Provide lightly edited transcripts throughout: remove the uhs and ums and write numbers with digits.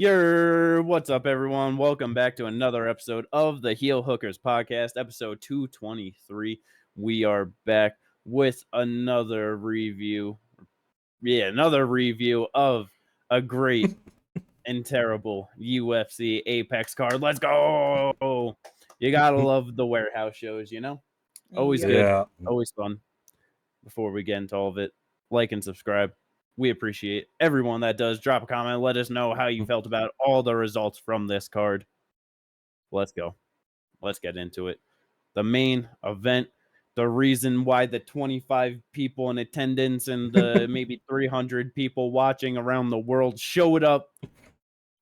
What's up, everyone? Welcome back to another episode of the Heel Hookers podcast, episode 223. We are back with another review. Another review of a great and terrible UFC Apex card. Let's go! You gotta love the warehouse shows, you know? Always good, always fun. Before we get into all of it, like and subscribe. We appreciate everyone that does. Drop a comment. Let us know how you felt about all the results from this card. Let's go. Let's get into it. The main event, the reason why the 25 people in attendance and the maybe 300 people watching around the world showed up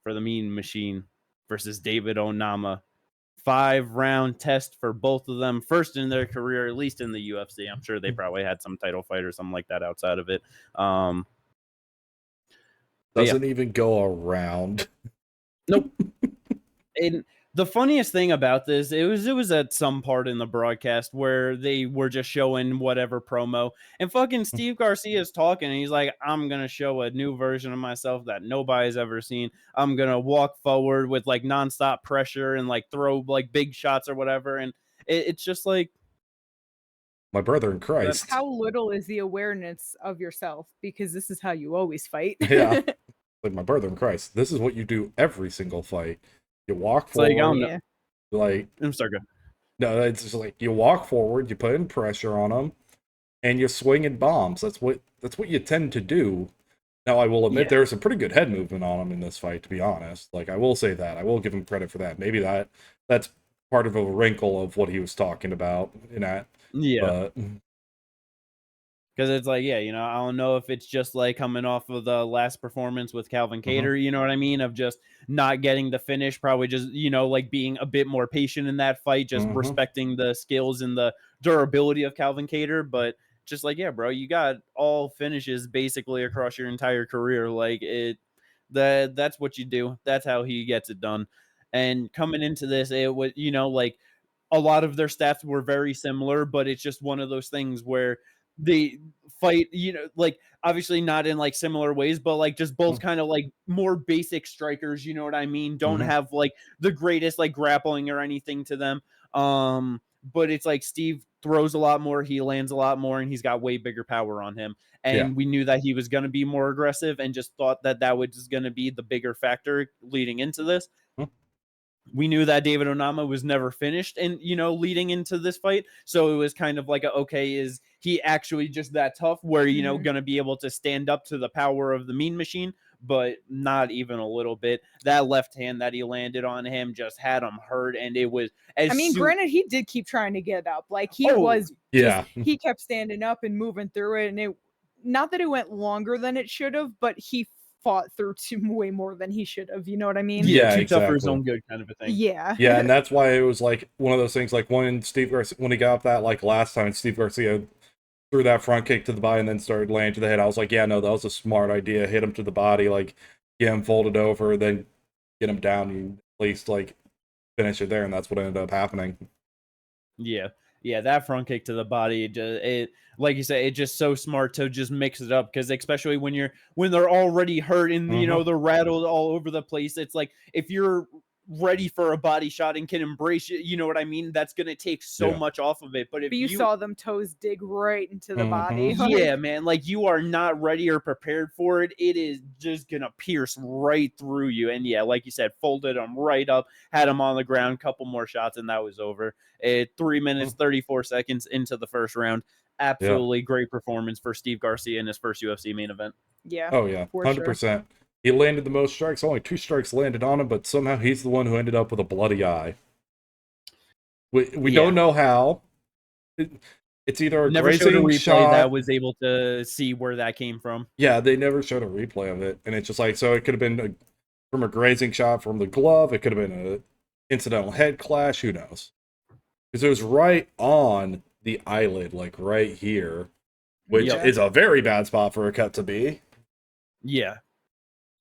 for the Mean Machine versus David Onama. 5-round test for both of them. First in their career, at least in the UFC. I'm sure they probably had some title fight or something like that outside of it. Doesn't even go around. Nope. And the funniest thing about this, it was at some part in the broadcast where they were just showing whatever promo, and fucking Steve Garcia is talking, and he's like, I'm gonna show a new version of myself that nobody's ever seen. I'm gonna walk forward with like nonstop pressure and like throw like big shots or whatever. And it's just like, my brother in Christ. How little is the awareness of yourself? Because this is how you always fight. Yeah. Like, my brother in Christ. This is what you do every single fight. You walk forward. I'm sorry, go. No, it's just like you walk forward, you put in pressure on them, and you swing in bombs. That's what you tend to do. Now, I will admit there's some pretty good head movement on him in this fight, to be honest. Like, I will say that. I will give him credit for that. Maybe that's part of a wrinkle of what he was talking about in that. Yeah. Because it's like, I don't know if it's just like coming off of the last performance with Calvin Kattar, you know what I mean? Of just not getting the finish, probably just, like being a bit more patient in that fight, just respecting the skills and the durability of Calvin Kattar. But just like, bro, you got all finishes basically across your entire career. Like that's what you do. That's how he gets it done. And coming into this, it was, like a lot of their stats were very similar, but it's just one of those things where they fight, like obviously not in like similar ways, but like just both kind of like more basic strikers, you know what I mean? Don't have like the greatest like grappling or anything to them. But it's like Steve throws a lot more, he lands a lot more, and he's got way bigger power on him. And we knew that he was going to be more aggressive, and just thought that was going to be the bigger factor leading into this. We knew that David Onama was never finished and, leading into this fight. So it was kind of like, is he actually just that tough where, going to be able to stand up to the power of the Mean Machine? But not even a little bit. That left hand that he landed on him just had him hurt. And it was, granted, he did keep trying to get up. Like he he kept standing up and moving through it. And not that it went longer than it should have, but he fought through way more than he should have, you know what I mean? Yeah, too exactly. tough for his own good kind of a thing. Yeah. Yeah, and that's why it was like one of those things, like when he got up that like last time, Steve Garcia threw that front kick to the body and then started laying to the head. I was like, yeah, no, that was a smart idea. Hit him to the body, like get him folded over, then get him down, and at least like finish it there, and that's what ended up happening. Yeah, that front kick to the body, it like you said, it's just so smart to just mix it up, because especially when they're already hurt and they're rattled all over the place. It's like if you're ready for a body shot and can embrace it, you know what I mean? That's gonna take so much off of it. But if you saw them toes dig right into the body, yeah, man, like you are not ready or prepared for it. It is just gonna pierce right through you. And yeah, like you said, folded him right up, had him on the ground, couple more shots, and that was over. 3 minutes 34 seconds into the first round. Absolutely great performance for Steve Garcia in his first UFC main event. Yeah. Oh yeah, 100%. Sure. He landed the most strikes. Only 2 strikes landed on him, but somehow he's the one who ended up with a bloody eye. We don't know how. It's either a never showed a replay shot that was able to see where that came from. Yeah, they never showed a replay of it, and it's just like, so it could have been from a grazing shot from the glove. It could have been an incidental head clash. Who knows? Because it was right on the eyelid, like right here, which is a very bad spot for a cut to be. Yeah.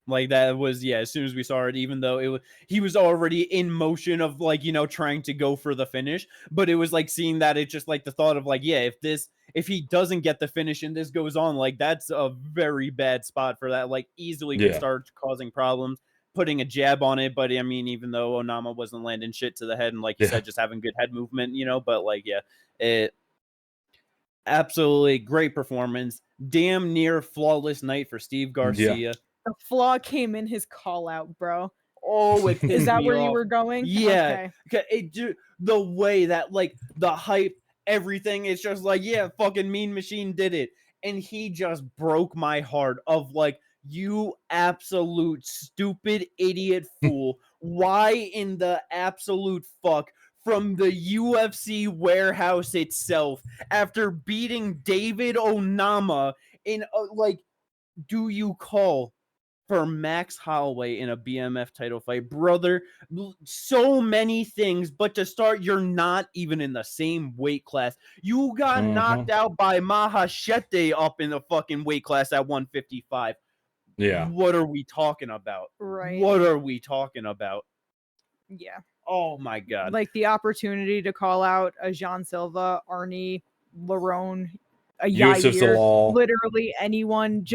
Like that was, as soon as we saw it, even though he was already in motion of like, trying to go for the finish, but it was like seeing that, it's just like the thought of like, if he doesn't get the finish and this goes on, like that's a very bad spot for that, like easily could start causing problems. putting a jab on it, but I mean, even though Onama wasn't landing shit to the head and like you said, just having good head movement, but like, it absolutely great performance. Damn near flawless night for Steve Garcia. The flaw came in his call out, bro. Oh, is that where you were going? Yeah. Okay. The way that like the hype, everything, it's just like, yeah, fucking Mean Machine did it. And he just broke my heart of like, you absolute stupid idiot fool. Why in the absolute fuck from the UFC warehouse itself after beating David Onama in like, do you call for Max Holloway in a BMF title fight? Brother, so many things, but to start, you're not even in the same weight class. You got knocked out by Mahashete up in the fucking weight class at 155. Yeah. What are we talking about? Right. What are we talking about? Yeah. Oh my God. Like the opportunity to call out a Jean Silva, Arnie, Lerone, a Yadier, literally anyone.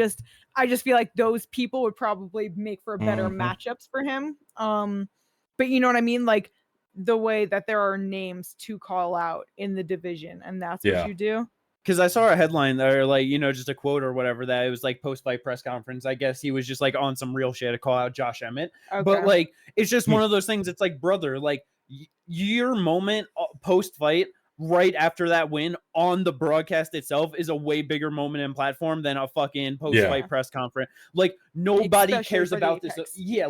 I just feel like those people would probably make for better matchups for him. But you know what I mean? Like the way that there are names to call out in the division, and that's what you do. Because I saw a headline there, like, just a quote or whatever, that it was like post-fight press conference. I guess he was just like on some real shit to call out Josh Emmett. Okay. But like, it's just one of those things. It's like, brother, like your moment post-fight right after that win on the broadcast itself is a way bigger moment and platform than a fucking post-fight press conference. Like nobody cares about this.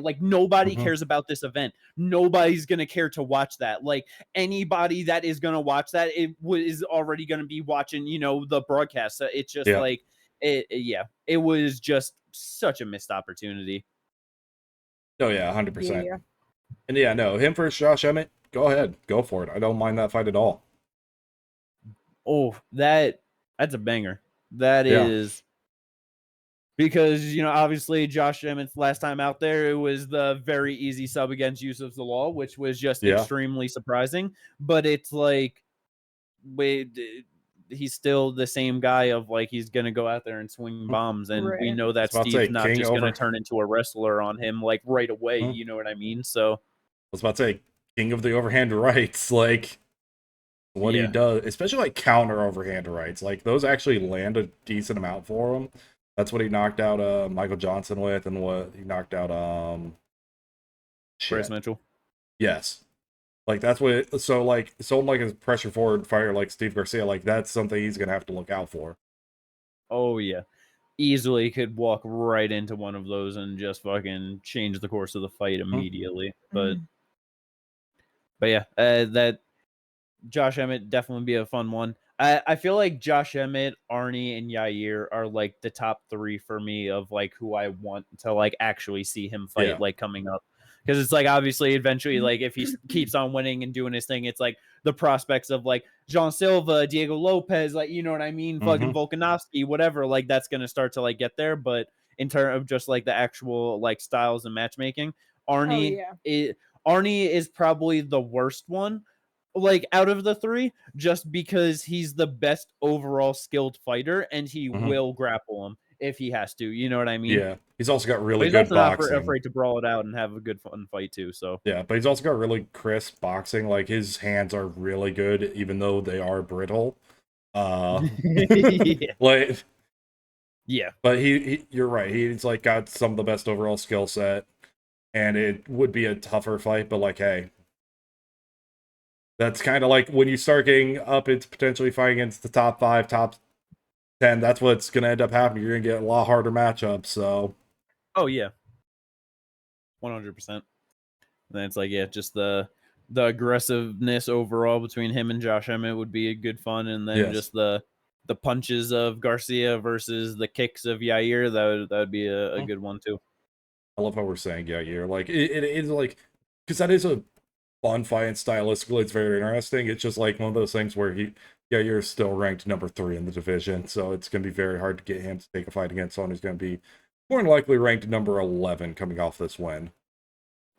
Like nobody cares about this event. Nobody's going to care to watch that. Like anybody that is going to watch that, is already going to be watching, the broadcast. So it's just like, it was just such a missed opportunity. Oh yeah, 100%. Yeah. And him versus Josh Emmett, go ahead, go for it. I don't mind that fight at all. Oh, that's a banger. That is because, obviously Josh Emmett's last time out there, it was the very easy sub against Yusuf Zalal, which was just extremely surprising. But it's like, he's still the same guy of like, he's going to go out there and swing bombs. And we know that Steve's not just going to turn into a wrestler on him like right away. You know what I mean? So I was about to say, king of the overhand rights, like what he does, especially like counter overhand rights, like those actually land a decent amount for him. That's what he knocked out Michael Johnson with, and what he knocked out Bryce Mitchell. Yes. Like that's what so like a pressure forward fighter like Steve Garcia, like that's something he's gonna have to look out for. Oh yeah. Easily could walk right into one of those and just fucking change the course of the fight immediately. But yeah, that Josh Emmett definitely be a fun one. I feel like Josh Emmett, Arnie, and Yadier are like the top three for me of like who I want to like actually see him fight like coming up. Because it's like obviously eventually like if he keeps on winning and doing his thing, it's like the prospects of like Jean Silva, Diego Lopez, like you know what I mean, fucking Volkanovski, whatever, like that's gonna start to like get there. But in terms of just like the actual like styles and matchmaking, Arnie is probably the worst one. Like out of the three, just because he's the best overall skilled fighter and he will grapple him if he has to. You know what I mean? Yeah. He's also got really good boxing. Not afraid to brawl it out and have a good fun fight too. So yeah, but he's also got really crisp boxing. Like his hands are really good, even though they are brittle. Like but he you're right. He's like got some of the best overall skill set, and it would be a tougher fight. But like, hey. That's kind of like when you start getting up into potentially fighting against the top 5, top 10. That's what's going to end up happening. You're going to get a lot harder matchups. So, oh yeah, 100%. And then it's like just the aggressiveness overall between him and Josh Emmett would be a good fun, and then just the punches of Garcia versus the kicks of Yadier, that would be a good one too. I love how we're saying Yadier. Like it is like because that is a fun fight and stylistically it's very interesting. It's just like one of those things where you're still ranked number 3 in the division, so it's going to be very hard to get him to take a fight against someone who's going to be more than likely ranked number 11 coming off this win.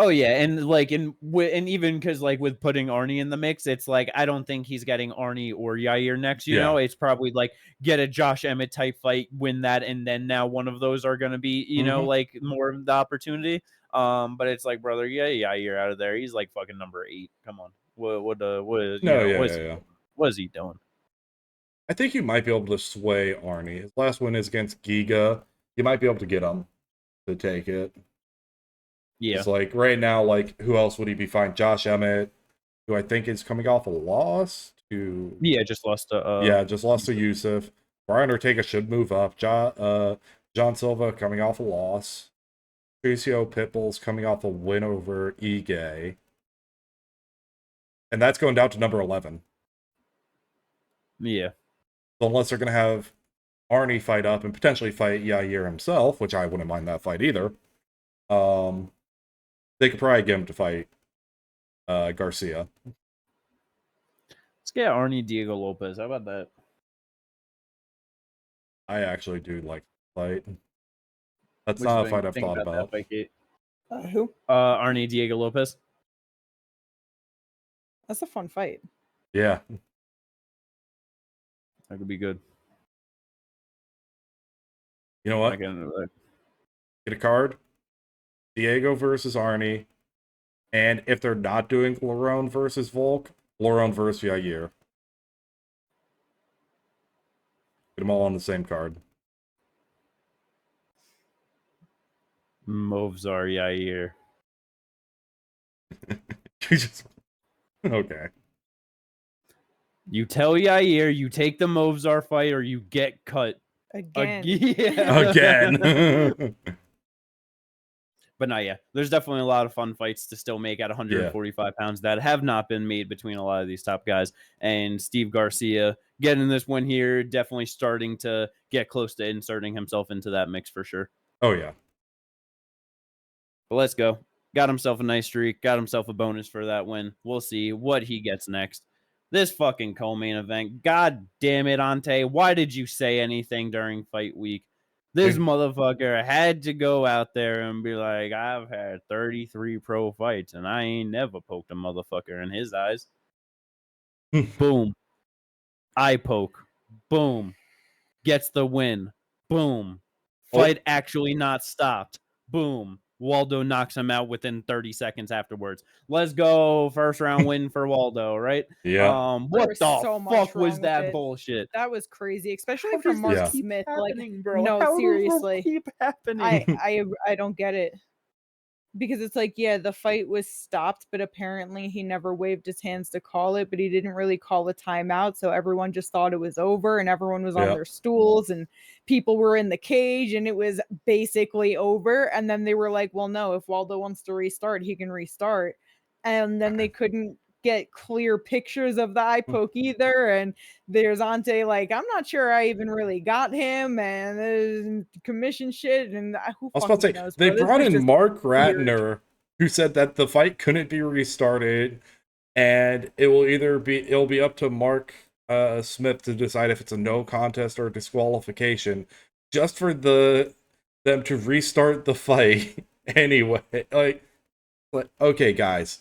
Oh yeah, and like and even because like with putting Arnie in the mix, it's like I don't think he's getting Arnie or Yadier next. You know, it's probably like get a Josh Emmett type fight, win that, and then now one of those are gonna be know like more of the opportunity. But it's like brother, Yadier out of there. He's like fucking number 8. Come on, what is he doing? I think you might be able to sway Arnie. His last win is against Giga. You might be able to get him to take it. Yeah. It's like right now, like who else would he be fighting? Josh Emmett, who I think is coming off a loss to. Yeah, just lost to. Just lost to Yusuf. Brian Ortega should move up. John Silva coming off a loss. Patricio Pitbull's coming off a win over Ige. And that's going down to number 11. Yeah. So unless they're going to have Arnie fight up and potentially fight Yadier himself, which I wouldn't mind that fight either. They could probably get him to fight Garcia. Let's get Arnie Diego Lopez. How about that? I actually do like the fight. That's not a fight I've thought about. Who? Arnie Diego Lopez. That's a fun fight. Yeah. That could be good. You know what? Get a card. Diego versus Arnie. And if they're not doing Lerone versus Volk, Lerone versus Yadier. Get them all on the same card. Movzar Yadier. Okay. You tell Yadier you take the Movzar fight or you get cut. Again. Again. But no, yeah, there's definitely a lot of fun fights to still make at 145 pounds that have not been made between a lot of these top guys. And Steve Garcia getting this win here, definitely starting to get close to inserting himself into that mix for sure. Oh, yeah. But let's go. Got himself a nice streak, got himself a bonus for that win. We'll see what he gets next. This fucking co-main event. God damn it, Ante. Why did you say anything during fight week? This motherfucker had to go out there and be like, I've had 33 pro fights and I ain't never poked a motherfucker in his eyes. Boom. Eye poke. Boom. Gets the win. Boom. Fight actually not stopped. Boom. Waldo knocks him out within 30 seconds afterwards. Let's go. First round win for Waldo, right? Yeah. What the fuck was that bullshit? That was crazy, especially for Mark Smith. Like, bro. No, How seriously. Keep happening. I don't get it. Because it's like, yeah, the fight was stopped, but apparently he never waved his hands to call it, but he didn't really call a timeout, so everyone just thought it was over, and everyone was on their stools, and people were in the cage, and it was basically over, and then they were like, well, no, if Waldo wants to restart, he can restart, and then they couldn't get clear pictures of the eye poke either, and there's Ante like, I'm not sure I even really got him, and there's commission shit, and who fucking knows, they brought in Mark Ratner, who said that the fight couldn't be restarted, and it'll be up to Mark Smith to decide if it's a no contest or a disqualification, just for them to restart the fight anyway. Like okay, guys.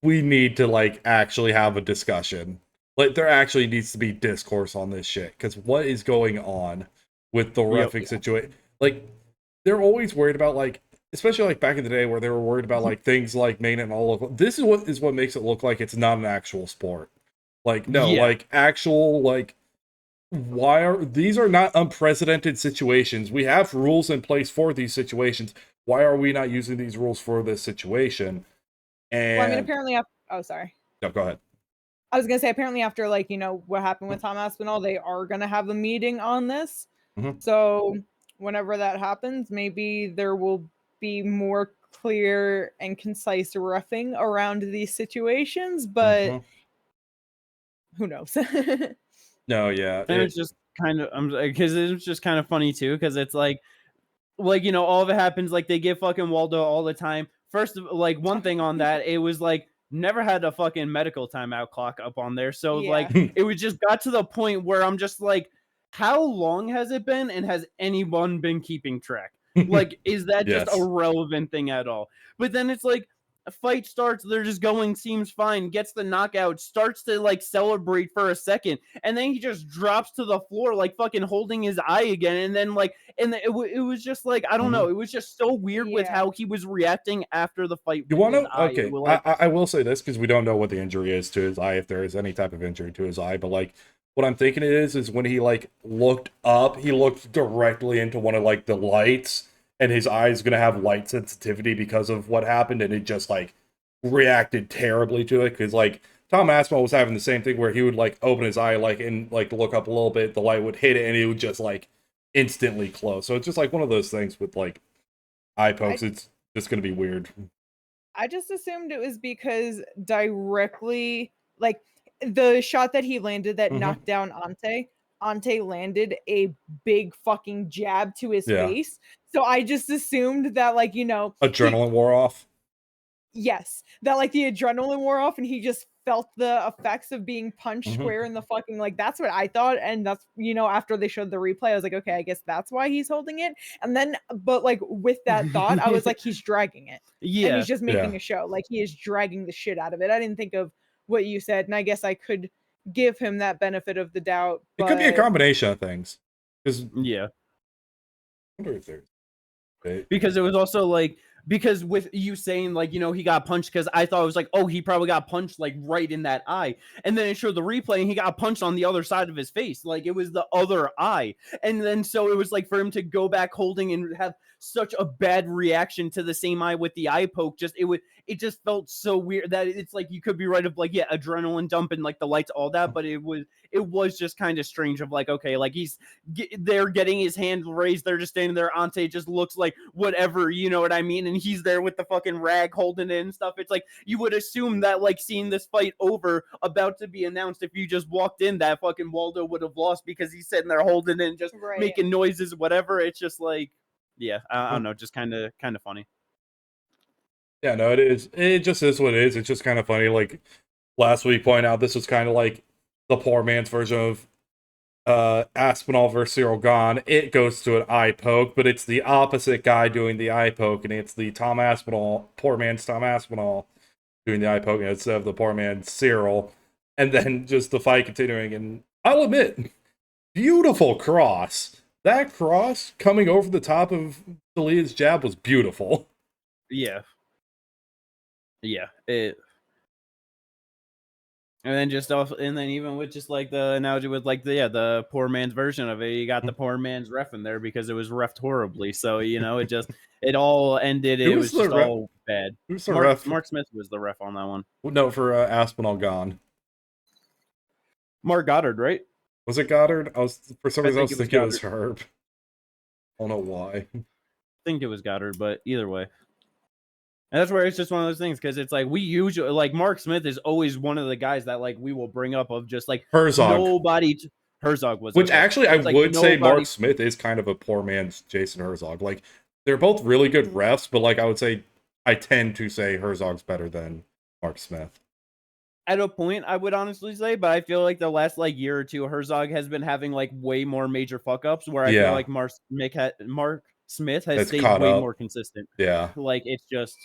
We need to like actually have a discussion. Like there actually needs to be discourse on this shit, because what is going on with the reffing situation? Like they're always worried about, like, especially like back in the day where they were worried about like things like main and all of this is what makes it look like it's not an actual sport. Like no, like actual, like, why are these are not unprecedented situations? We have rules in place for these situations. Why are we not using these rules for this situation? And well, I mean, apparently, sorry. No, go ahead. I was gonna say, apparently, after like what happened with Tom Aspinall, they are gonna have a meeting on this. So whenever that happens, maybe there will be more clear and concise reffing around these situations. But who knows? No, yeah, and it's just kind of because it's just kind of funny too, because it's like all of it happens like they give fucking Waldo all the time. First, like one thing on that, it was like never had a fucking medical timeout clock up on there, so like it was just got to the point where I'm just like, how long has it been, and has anyone been keeping track? Like, is that just Yes. a relevant thing at all? But then it's like, a fight starts, they're just going, seems fine, gets the knockout, starts to like celebrate for a second, and then he just drops to the floor like fucking holding his eye again, and then like, and it was just like, I don't know, it was just so weird with how he was reacting after the fight. You want to? Eye. Okay, Like, I will say this because we don't know what the injury is to his eye, if there is any type of injury to his eye, but like, what I'm thinking it is when he like looked up, he looked directly into one of like the lights, and his eye is gonna have light sensitivity because of what happened, and it just like reacted terribly to it. Because like Tom Aspinall was having the same thing where he would like open his eye like and like look up a little bit, the light would hit it, and it would just like instantly close. So it's just like one of those things with like eye pokes. It's just gonna be weird. I just assumed it was because directly like the shot that he landed that knocked down Ante landed a big fucking jab to his face. So I just assumed that, like, you know, adrenaline wore off. Yes, that like the adrenaline wore off and he just felt the effects of being punched square in the fucking, like, that's what I thought. And that's, you know, after they showed the replay, I was like, okay, I guess that's why he's holding it. And then, but like with that thought, I was like, he's dragging it. Yeah. And he's just making a show. Like, he is dragging the shit out of it. I didn't think of what you said, and I guess I could give him that benefit of the doubt. But... It could be a combination of things. Yeah. I wonder if there's... Because it was also like, because with you saying like, you know, he got punched, because I thought it was like, oh, he probably got punched like right in that eye, and then it showed the replay and he got punched on the other side of his face, like it was the other eye. And then so it was like for him to go back holding and have such a bad reaction to the same eye with the eye poke, just it just felt so weird that it's like you could be right of like, yeah, adrenaline dump and like the lights, all that, but it was just kind of strange of like, okay, like they're getting his hand raised, they're just standing there, Ante just looks like whatever, you know what I mean, and he's there with the fucking rag holding it and stuff. It's like you would assume that like seeing this fight over, about to be announced, if you just walked in, that fucking Waldo would have lost because he's sitting there holding it and just making noises, whatever. It's just like, yeah, I don't know, just kind of funny. Yeah, no, it is. It just is what it is. It's just kind of funny. Like last week, point out this was kind of like the poor man's version of Aspinall versus Cyril Gahn. It goes to an eye poke, but it's the opposite guy doing the eye poke, and it's the Tom Aspinall, poor man's Tom Aspinall doing the eye poke instead of the poor man's Cyril. And then just the fight continuing. And I'll admit, beautiful cross. That cross coming over the top of Delija's jab was beautiful. Yeah. Yeah, and then just off, and then even with just like the analogy with like the poor man's version of it, you got the poor man's ref in there because it was refed horribly. So you know, it all ended. It was just all bad. Who's the ref? Mark Smith was the ref on that one. No, for Aspinall Gone. Mark Goddard, right? Was it Goddard? For some reason I was thinking it was Herb. I don't know why. I think it was Goddard, but either way. And that's where it's just one of those things, because it's like we usually, like, Mark Smith is always one of the guys that like we will bring up of just like Herzog. Herzog was, which actually I would say Mark Smith is kind of a poor man's Jason Herzog. Like they're both really good refs, but like I would say I tend to say Herzog's better than Mark Smith. At a point, I would honestly say, but I feel like the last like year or two, Herzog has been having like way more major fuck ups, where I feel like Mark Smith has stayed way more consistent. Yeah, like it's just.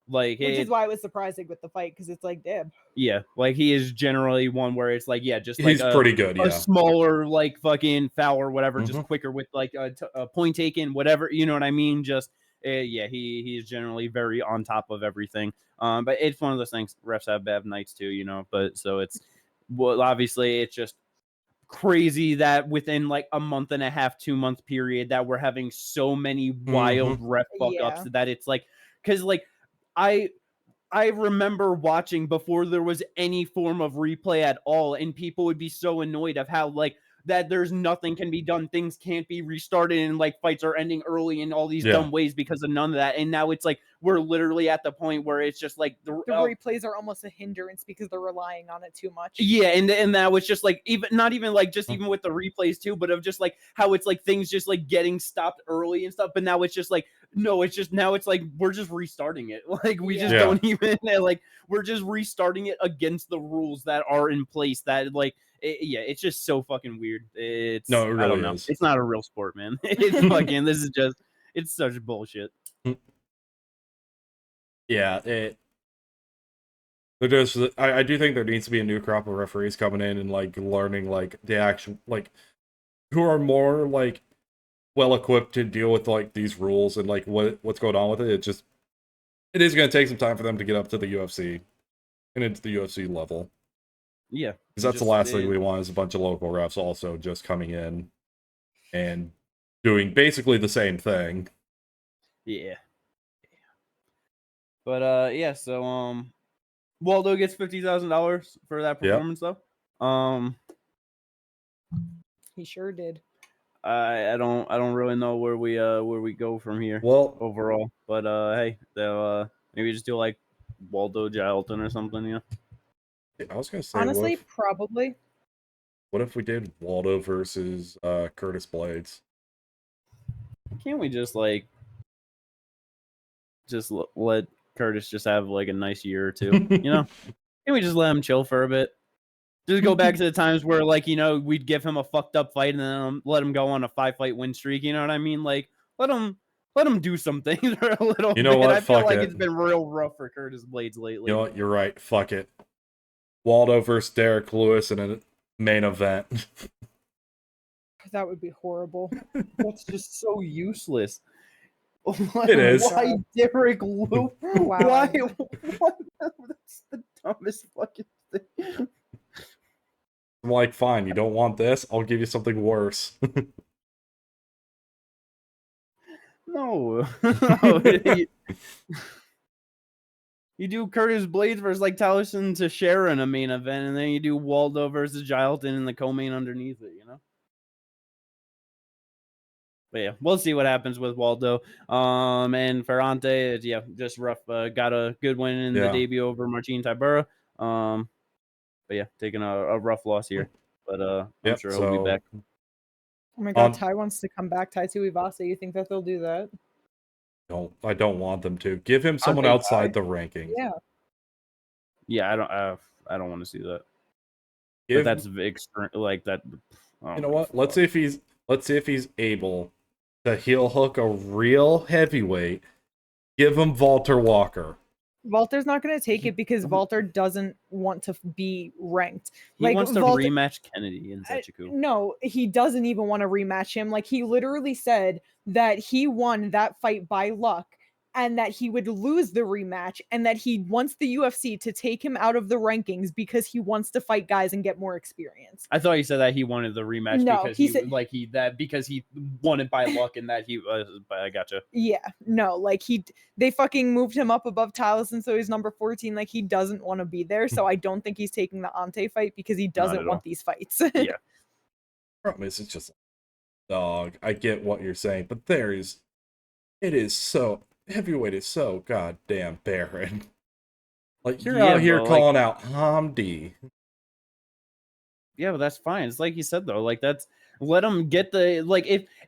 Like, which is why it was surprising with the fight, because it's like, damn. Yeah, like he is generally one where it's like, yeah, just like he's pretty good. A smaller like fucking foul or whatever, just quicker with like a point taken, whatever. You know what I mean? Just yeah, he is generally very on top of everything. But it's one of those things. Refs have bad nights too, you know. But so it's obviously it's just crazy that within like a month and a half, 2 month period that we're having so many wild ref fuck ups that it's like, because like. I remember watching before there was any form of replay at all, and people would be so annoyed of how like that there's nothing can be done, things can't be restarted, and like fights are ending early in all these dumb ways because of none of that. And now it's like we're literally at the point where it's just like the replays are almost a hindrance because they're relying on it too much. Yeah, and that was just like even with the replays too, but of just like how it's like things just like getting stopped early and stuff. But now it's just like no, it's just now it's like we're just restarting it. Like we just don't even like we're just restarting it against the rules that are in place. That like it's just so fucking weird. It's no, it really I don't know. is. It's not a real sport, man. It's fucking this is just It's such bullshit. Yeah, I do think there needs to be a new crop of referees coming in and like learning like the actual like who are more like well equipped to deal with like these rules and like what's going on with it. It is going to take some time for them to get up to the UFC and into the UFC level. Yeah, because that's the last thing we want is a bunch of local refs also just coming in and doing basically the same thing. Yeah. But yeah, so Waldo gets $50,000 for that performance though. He sure did. I don't really know where we go from here. Well, overall, but hey, they'll maybe just do like Waldo Gilton or something, you know. I was gonna say honestly, probably. What if we did Waldo versus Curtis Blades? Can't we just like let Curtis just have like a nice year or two, you know? Can we just let him chill for a bit? Just go back to the times where, like, you know, we'd give him a fucked up fight and then let him go on a 5-fight win streak. You know what I mean? Like, let him do some things for a little bit. What? I feel like it's been real rough for Curtis Blades lately. You know what? You're right. Fuck it. Waldo versus Derek Lewis in a main event. That would be horrible. That's just so useless. It is. Why Derek Lewis? Wow. Why? What? That's the dumbest fucking thing. I'm like, fine, you don't want this? I'll give you something worse. No. You do Curtis Blades versus like Taliesin Teixeira in a main event, and then you do Waldo versus Gilton in the co-main underneath it, you know? But yeah, we'll see what happens with Waldo. And for Ante, yeah, just rough. Got a good win in the debut over Marcin Tybura. But yeah, taking a rough loss here. But I'm sure he'll be back. Oh my god, Tai wants to come back. Tai Tuivasa, you think that they'll do that? I don't want them to. Give him someone outside the rankings. Yeah. Yeah, I don't want to see that. But that's extreme, like that. You know what? Let's see if he's able to heel hook a real heavyweight. Give him Valter Walker. Walter's not going to take it because Valter doesn't want to be ranked. He wants to rematch Kennedy in Zechiku. No, he doesn't even want to rematch him. Like, he literally said that he won that fight by luck and that he would lose the rematch and that he wants the UFC to take him out of the rankings because he wants to fight guys and get more experience. I thought he said that he wanted the rematch because he said, because he won it by luck and that he was. I gotcha. Yeah, no, like they fucking moved him up above Taliesin, so he's number 14. Like, he doesn't want to be there, so I don't think he's taking the Ante fight because he doesn't want these fights. Yeah. Problem is, it's just dog. I get what you're saying, but heavyweight is so goddamn barren. Like, you're out here calling out Hamdi. Yeah, but that's fine. It's like you said though. Like, let him get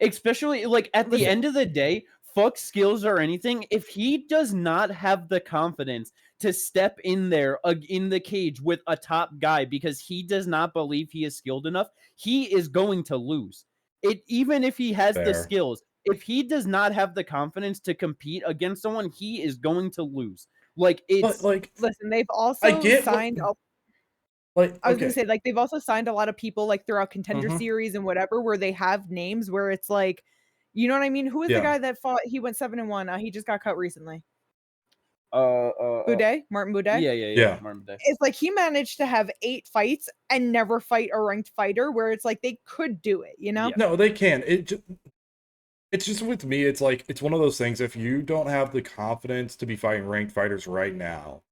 especially at the end of the day, fuck skills or anything. If he does not have the confidence to step in there in the cage with a top guy because he does not believe he is skilled enough, he is going to lose. Even if he has the skills. If he does not have the confidence to compete against someone, he is going to lose. Listen, they've also signed up. I was gonna say, like, they've also signed a lot of people like throughout Contender Series and whatever, where they have names where it's like, you know what I mean? Who is the guy that fought? He went 7-1. He just got cut recently. Boudet, Martin Boudet. Yeah. Martin Boudet. It's like he managed to have 8 fights and never fight a ranked fighter, where it's like they could do it, you know? Yeah. No, they can. It's just with me, it's like, it's one of those things, if you don't have the confidence to be fighting ranked fighters right now,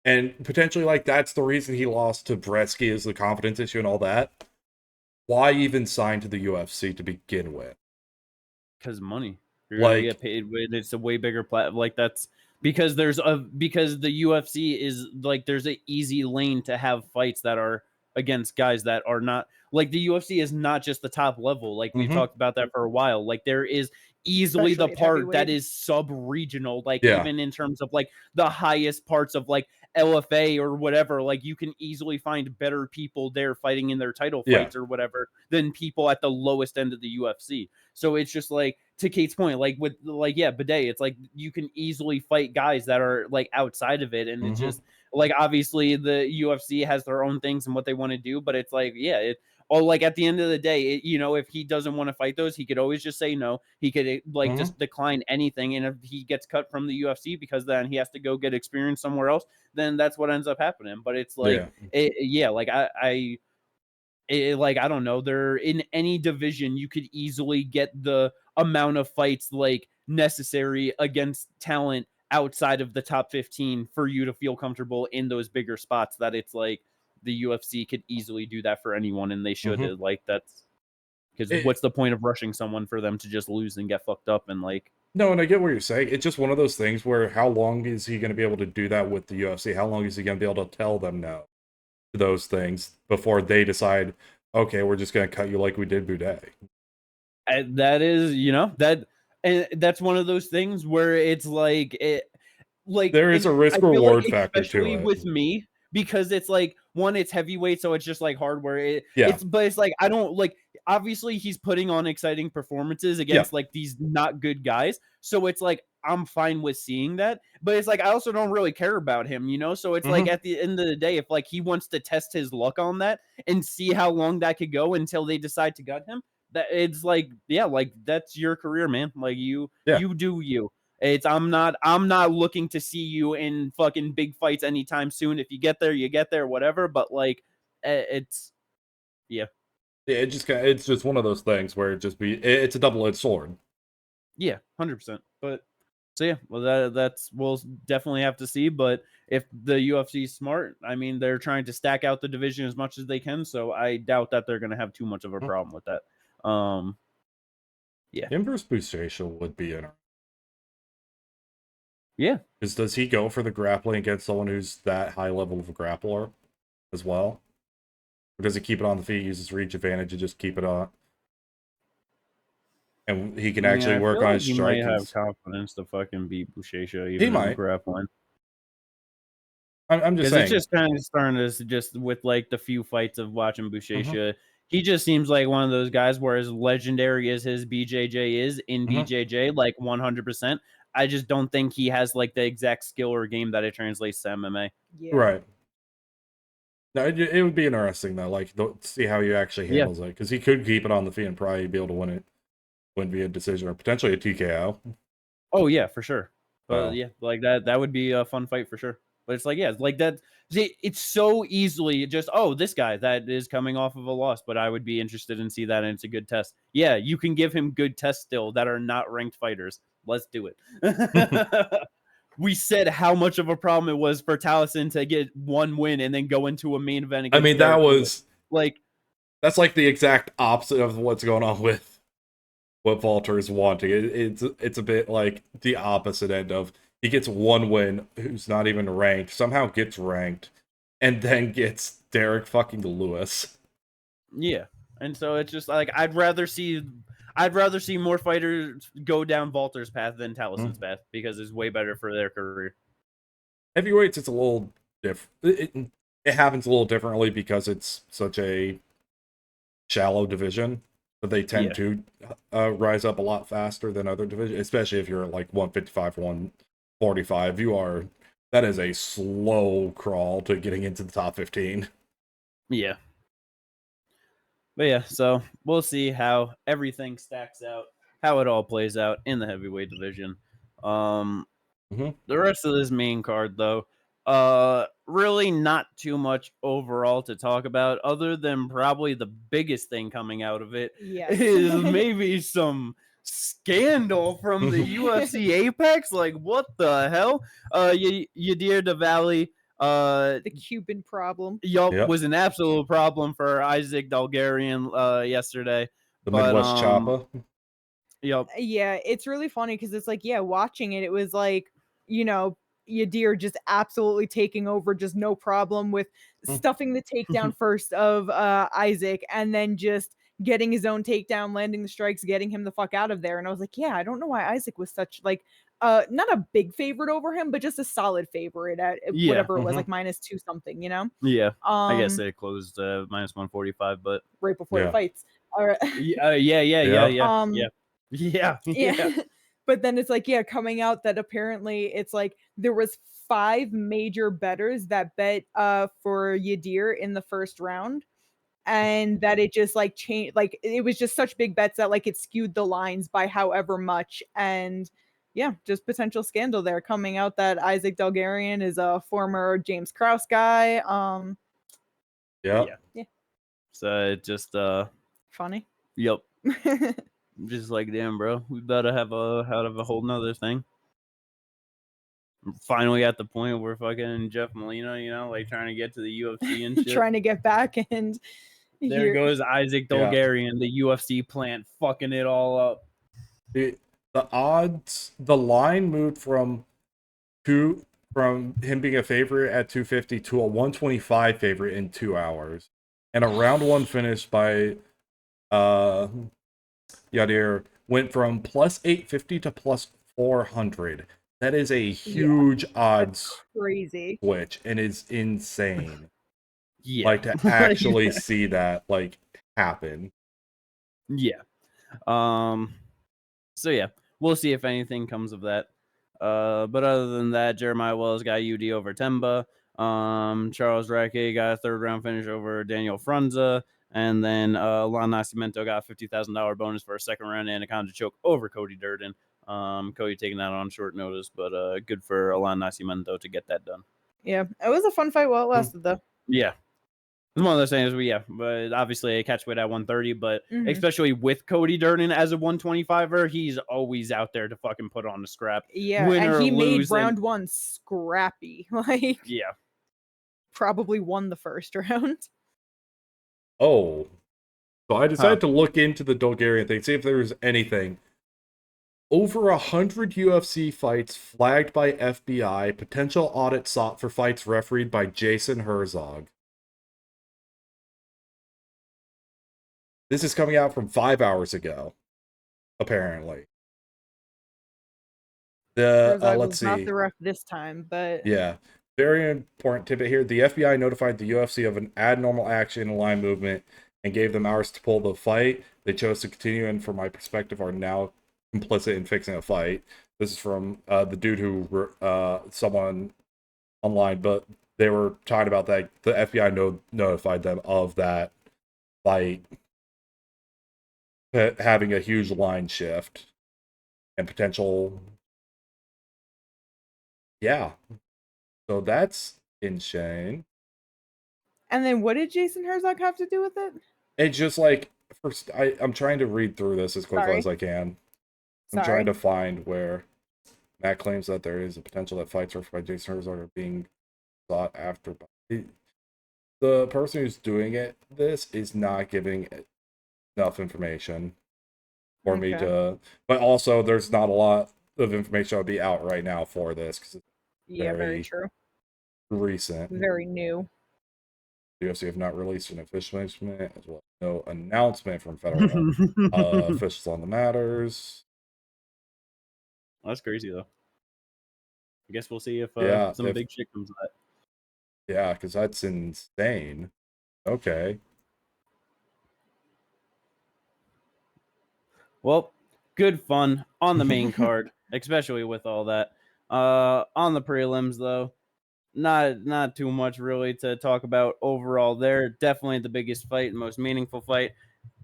and potentially, like, that's the reason he lost to Bresky is the confidence issue and all that, why even sign to the UFC to begin with? Because money. You're gonna get paid with, it's a way bigger platform. Like, that's because the UFC is like, there's an easy lane to have fights that are against guys that are not, like, the UFC is not just the top level. Like, we've talked about that for a while. Like, there is easily the part that is sub-regional, like, even in terms of like the highest parts of like LFA or whatever, like you can easily find better people there fighting in their title fights or whatever than people at the lowest end of the UFC. So it's just like, to Kate's point, like with like, Bidet, it's like you can easily fight guys that are like outside of it. And it's just like, obviously the UFC has their own things and what they want to do, but it's like, like at the end of the day, if he doesn't want to fight those, he could always just say no. He could like just decline anything. And if he gets cut from the UFC because then he has to go get experience somewhere else, then that's what ends up happening. But it's like, like I don't know, they're in any division, you could easily get the amount of fights like necessary against talent outside of the top 15 for you to feel comfortable in those bigger spots, that it's like the UFC could easily do that for anyone, and they should. Like, that's because what's the point of rushing someone for them to just lose and get fucked up? And like, no, and I get what you're saying. It's just one of those things where how long is he going to be able to do that with the UFC? How long is he going to be able to tell them no to those things before they decide, okay, we're just going to cut you like we did Bidet? That is, that's one of those things where it's like, there is a risk reward factor to it. With me, because it's like, one, it's heavyweight, so it's just like hardware. But it's like, I don't like, obviously he's putting on exciting performances against like these not good guys, so it's like I'm fine with seeing that. But it's like I also don't really care about him, so it's like at the end of the day, if like he wants to test his luck on that and see how long that could go until they decide to gut him, that it's like, like that's your career, man. Like you do you. I'm not looking to see you in fucking big fights anytime soon. If you get there, you get there, whatever. But like, it's it's just one of those things where it's a double-edged sword. 100%. But so well, that's we'll definitely have to see. But if the UFC is smart, I mean, they're trying to stack out the division as much as they can. So I doubt that they're going to have too much of a problem with that. Him versus Buchecha would be interesting. Because does he go for the grappling against someone who's that high level of a grappler as well? Or does he keep it on the feet, use his reach advantage, and just keep it on? And he can actually work on his striking. He might have confidence to fucking beat Buchecha even in grappling. I'm just saying. It's just kind of starting to just with like the few fights of watching Buchecha. He just seems like one of those guys where as legendary as his BJJ is in BJJ, like 100%. I just don't think he has like the exact skill or game that it translates to MMA. Right. No, it would be interesting though, like see how he actually handles it, because he could keep it on the feet and probably be able to win it. Wouldn't be a decision or potentially a TKO. Oh yeah, for sure. But like that would be a fun fight for sure. But it's like like that. It's so easily just this guy that is coming off of a loss, but I would be interested in see that, and it's a good test. Yeah, you can give him good tests still that are not ranked fighters. Let's do it. We said how much of a problem it was for Taliesin to get one win and then go into a main event. I mean, that was like that's like the exact opposite of what's going on with what Valter is wanting. It's a bit like the opposite end of he gets one win, who's not even ranked, somehow gets ranked, and then gets Derek fucking Lewis. Yeah, and so it's just like I'd rather see more fighters go down Valter's path than Taliesin's path, because it's way better for their career. Heavyweights, it's a little different. It happens a little differently because it's such a shallow division, but they tend to rise up a lot faster than other divisions, especially if you're at like 155 or 145. That is a slow crawl to getting into the top 15. Yeah. But so we'll see how everything stacks out, how it all plays out in the heavyweight division. The rest of this main card, though, really not too much overall to talk about, other than probably the biggest thing coming out of it is maybe some scandal from the UFC Apex. Like, what the hell? Yadier Del Valle, the Cuban problem. Was an absolute problem for Isaac Dulgarian yesterday. The Midwest Choppa. Yeah, it's really funny because it's like, watching it was like, Yadier just absolutely taking over, just no problem with stuffing the takedown first of Isaac, and then just getting his own takedown, landing the strikes, getting him the fuck out of there. And I was like, yeah, I don't know why Isaac was such like not a big favorite over him, but just a solid favorite at whatever it was, like -2 something, you know? Yeah. I guess it closed -145, but right before the fights. All right. Yeah. But then it's like, coming out that apparently it's like there was 5 major bettors that bet for Yadier in the first round. And that it just like changed, like it was just such big bets that like it skewed the lines by however much. And yeah, just potential scandal there coming out that Isaac Dulgarian is a former James Krause guy. Yeah. So it just funny. Yep. Just like, damn, bro, we better have a whole nother thing. Finally at the point where fucking Jeff Molina, you know, like trying to get to the UFC and shit. Trying to get back, and there goes Isaac Dulgarian, the UFC plant, fucking it all up. The odds, the line moved from him being a favorite at 250 to a 125 favorite in 2 hours, and a round 1 finish by Yadier went from plus 850 to plus 400. That is a huge odds crazy switch, and is insane. Yeah, like to actually see that like happen. Yeah. So yeah, we'll see if anything comes of that. But other than that, Jeremiah Wells got UD over Temba. Charles Rackey got a 3rd round finish over Daniel Frunza. And then Lon Nascimento got a $50,000 bonus for a 2nd round anaconda choke over Cody Durden. Cody taking that on short notice, but good for Alon Nascimento to get that done. Yeah, it was a fun fight while it lasted, though. Yeah. It's one of those things, but obviously a catchweight at 130, but especially with Cody Durden as a 125er, he's always out there to fucking put on the scrap. Yeah, and he made round 1 scrappy. Like, yeah. Probably won the first round. Oh. So I decided to look into the Dulgarian thing, see if there was anything. Over 100 UFC fights flagged by FBI, potential audit sought for fights refereed by Jason Herzog. This is coming out from 5 hours ago, apparently. Let's see. Not the ref this time, but yeah, very important tidbit here. The FBI notified the UFC of an abnormal action in line movement and gave them hours to pull the fight. They chose to continue, and from my perspective, are now complicit in fixing a fight. This is from the dude who someone online, but they were talking about that the FBI notified them of that fight having a huge line shift and potential. Yeah, so that's insane. And then what did Jason Herzog have to do with it? It's just like, first, I'm trying to read through this as quickly as I can. I'm trying to find where Matt claims that there is a potential that fights by Jason Herzog are being sought after. The person who's doing this is not giving enough information for me to. But also, there's not a lot of information that would be out right now for this because it's very true. Recent, very new. The UFC have not released an official announcement, as well as no announcement from federal officials on the matters. That's crazy, though. I guess we'll see if some big shit comes of that. Yeah, because that's insane. Okay. Well, good fun on the main card, especially with all that. On the prelims, though, not too much really to talk about overall there. Definitely the biggest fight, most meaningful fight.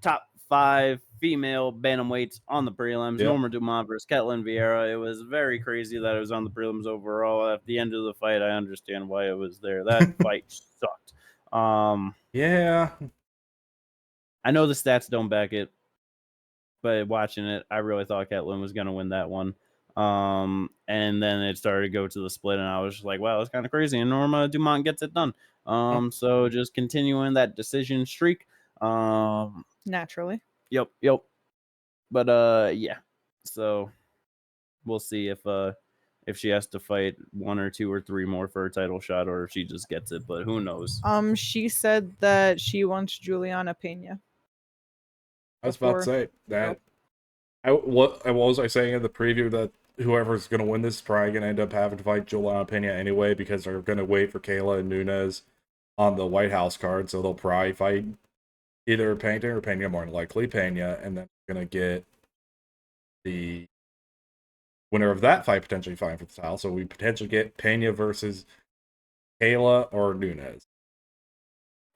Top 5 female bantamweights on the prelims. Yep. Norma Dumont versus Ketlen Vieira. It was very crazy that it was on the prelims overall. At the end of the fight, I understand why it was there. That fight sucked. Yeah. I know the stats don't back it, but watching it, I really thought Ketlen was going to win that one. And then it started to go to the split, and I was just like, wow, that's kind of crazy. And Norma Dumont gets it done. So just continuing that decision streak. Naturally. Yep. But yeah. So we'll see if she has to fight 1 or 2 or 3 more for a title shot, or if she just gets it. But who knows? She said that she wants Juliana Pena. I was about to say that. What was I saying in the preview that whoever's going to win this is probably going to end up having to fight Juliana Pena anyway because they're going to wait for Kayla and Nunes on the White House card, so they'll probably fight either Pena or Pena, more than likely Pena, and then going to get the winner of that fight potentially fighting for the title. So we potentially get Pena versus Kayla or Nunes.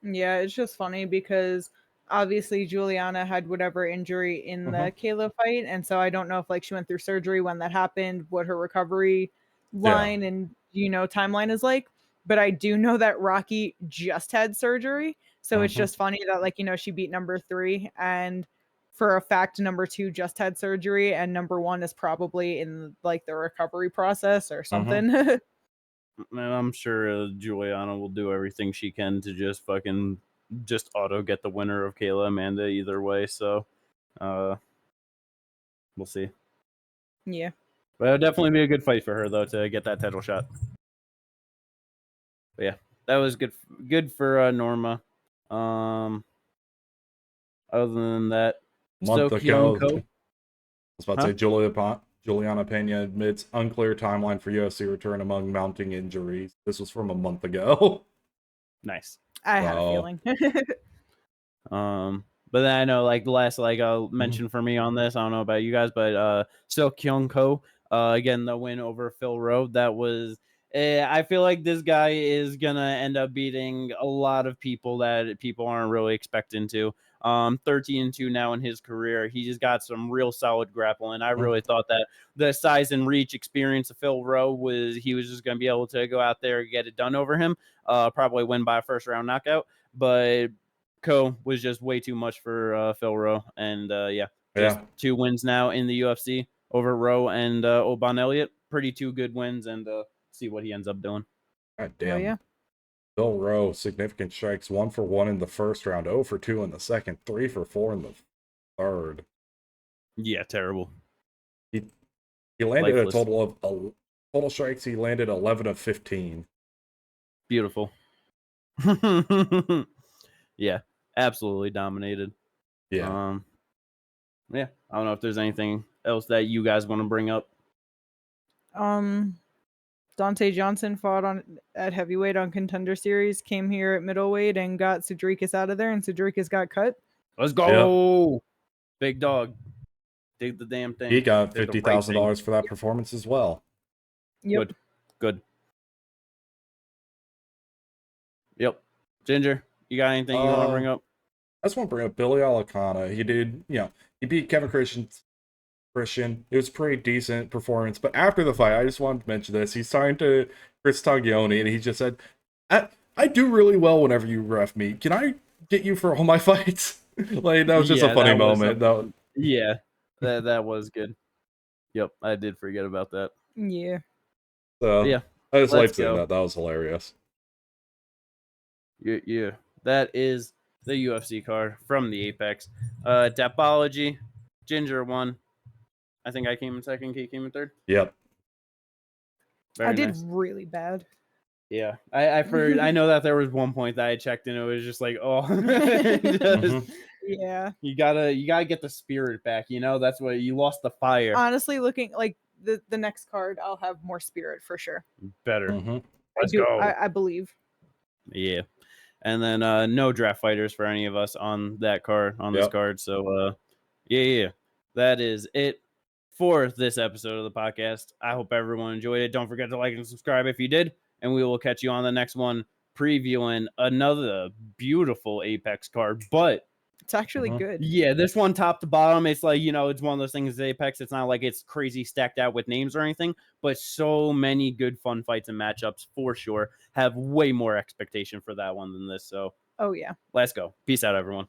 Yeah, it's just funny because obviously Juliana had whatever injury in the Kayla fight, and so I don't know if like she went through surgery when that happened, what her recovery line and timeline is like. But I do know that Rocky just had surgery, so it's just funny that like she beat number 3, and for a fact number 2 just had surgery, and number 1 is probably in like the recovery process or something. And I'm sure Juliana will do everything she can to just auto get the winner of Kayla Amanda either way. So we'll see. Yeah. But it'll definitely be a good fight for her though to get that title shot. But yeah, that was good for Norma. Other than that, Month ago, Ko. I was about to say Juliana Pena admits unclear timeline for UFC return among mounting injuries. This was from a month ago. Nice. I had a feeling. But then I know like the last I'll mention for me on this. I don't know about you guys, but Seok Hyeon Ko, again the win over Phil Rowe. That was I feel like this guy is gonna end up beating a lot of people that people aren't really expecting to. 13-2 now in his career. He just got some real solid grappling. I really thought that the size and reach experience of Phil Rowe he was just going to be able to go out there and get it done over him. Probably win by a first round knockout. But Ko was just way too much for Phil Rowe. And just 2 wins now in the UFC over Rowe and Oban Elliott. Pretty 2 good wins, and see what he ends up doing. God damn. Oh, yeah. Phil Rowe, significant strikes, 1 for 1 in the first round, 0 for 2 in the second, 3 for 4 in the third. Yeah, terrible. He landed a total of total strikes. He landed 11 of 15. Beautiful. Yeah, absolutely dominated. Yeah. Yeah, I don't know if there's anything else that you guys want to bring up. Donte Johnson fought at heavyweight on Contender Series, came here at middleweight and got Sedriques out of there, and Sedriques got cut. Let's go. Yep. Big dog. Did the damn thing. He got $50,000 for that performance as well. Yep. Good. Yep. Ginger, you got anything you want to bring up? I just want to bring up Billy Elekana. He beat Kevin Christian. It was a pretty decent performance. But after the fight, I just wanted to mention this. He's signed to Chris Taglioni, and he just said, I do really well whenever you ref me. Can I get you for all my fights? Like, that was just a funny moment. Yeah, that was good. Yep, I did forget about that. Yeah. So, yeah, I just liked saying that. That was hilarious. Yeah. That is the UFC card from the Apex. Tapology, Ginger won. I think I came in second, Kate came in third. Yep. I did really bad. Yeah. I know that there was one point that I checked and it was just like, yeah. You gotta get the spirit back, that's what you lost the fire. Honestly, looking like the next card, I'll have more spirit for sure. Better. Let's go. I believe. Yeah. And then no draft fighters for any of us on that card, this card. So yeah. That is it for this episode of the podcast. I hope everyone enjoyed it. Don't forget to like and subscribe if you did, and we will catch you on the next one previewing another beautiful Apex card. But it's actually good. Yeah, this one top to bottom, it's like, it's one of those things, Apex. It's not like it's crazy stacked out with names or anything, but so many good fun fights and matchups for sure. Have way more expectation for that one than this. So, oh yeah. Let's go. Peace out, everyone.